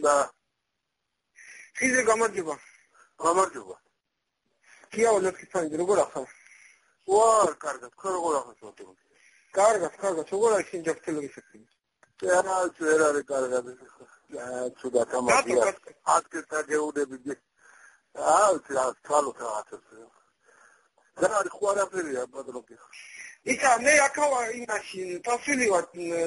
და ხიზე გამარჯობა. კია ოლექსიფანი როგორ ახალ? ვარ, კარგად, ხო როგორ ახალ? კარგად, როგორ არის შენ ჯანმრთელობის შექმნა? ვერ არის კარგად. ცუდა თამაშია. აკეთა გეუბნები. თვალოთ რაღაცას. და არის ხო არაფერია პატრონი. ისა მე აქავა იმაში ტაფილი ვარ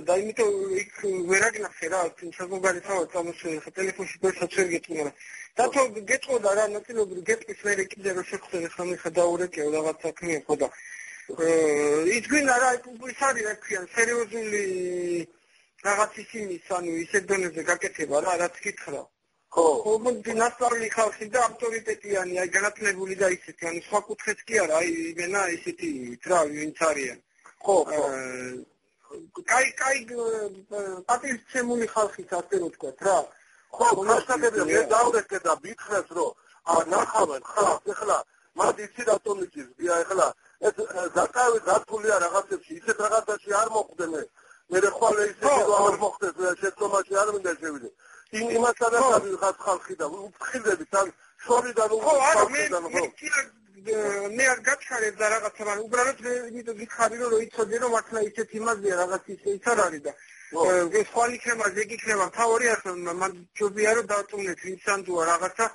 და იმიტომ იქ ვერ აგნახე რა საზოგადოებრივ თამაშს ტელეფონში ბევრსაც ვერ გეტყვი რა დათო გეტყოდა რა ნაწილობრივ გეტყვის მე კიდე რომ შეხვდები ხომ ხა დაურეკეო რაღაც საქმე ხო და ის გვინდა რა ის არის რა ქვია სერიოზული რაღაც ისინის ანუ ისეთ დონეზე გაკეთება რა რაც გითხრა ხო ნასწავლი ხალხი და ავტორიტეტიანი აი განათლებული და ისეთი ანუ სხვა კუთხეც კი არა აი იმენა ისეთი რა ვინც არიან ხო კაი პატივცემული ხალხის ასე რო თქვა რა ხო მასაკები მე დავრეკე და მითხრეს რომ ნახავენ ხალხს ეხლა მათ იცი რატომ იცის ეხლა ეს ზაკავი გათვლია რაღაცებში ისეთ რაღაცაში არ მოხდენ მე ხვალე ისეთი რომ არ მოხდეს შეცდომაში არ მინდა შევიდე იმასთან ახალ ხალხი და უთხილები თან შორიდან მე არ გაჩხარებ და რაღაცა მაგრამ უბრალოდ მე იმიტომ გიხარი რომ იცოდე რომ მართლა ისეთ იმაზეა რაღაც ის არ არის და ეს ხვალ იქნება ზეგი იქნება თავი ახლა მან ჯობია რომ დაწუნეთ ვინსანდოა რაღაცა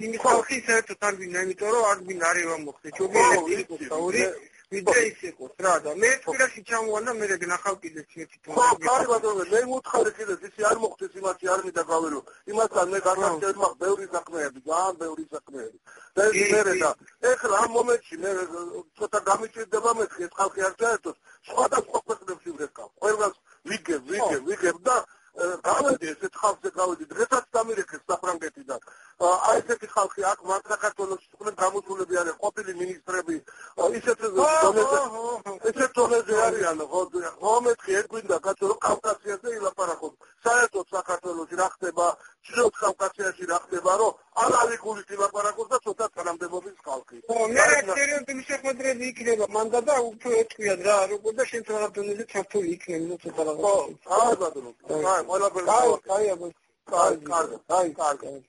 იმის ხალხი საერთოდ არ გინდა იმიტომ რომ არ გინდა არ მოხდეს ჯობია იყოს თავი ვიდრე ის იყოს რა და მე თბილისში ჩამოვარდა მე ნახავ კიდე თვითონ ხო კარგად მე მუთხარი კიდე ისე არ მოხდეს იმაში არ მინდა გავერო იმასთან მე გადავწერ მაგ ბევრი საქმეები ძალიან ბევრი საქმეები და მე და ეხლა ამ მომენტში მე ცოტა გამიჭირდება მე ეს ხალხი არ ჩაერთოს სხვადასხვა ქვეყნებში ვგეკავ ყველას ვიგებ და გავედი ესეთ ხალხზე გავედი დღესაც დამირეკეს საფრანგეთიდან აი ესეთი ხალხი აქ მათ საქართველოს თქვენ გამოსულები არიან ყოფილი მინისტრები ისეთ დონეზე არიან ხო მეთქი ერთგვინდა კაცო კავკასიაზე ილაპარაკობ საერთოდ საქართველოში რა ხდება ჩრდილოეთ კავკასიაში რა ხდება რომ ალავი გულით ილაპარაკობს და ცოტა თანამდებობის ხალხი ხო მე სერიოზული შეხვედრები იქნება მანდა და უფრო ეთქვიათ რა როგორ და შენ რა დონეზე ჩართული იქნება ცოტა რაღაც ხო აი ბატონო აი ყველაფერი კარგი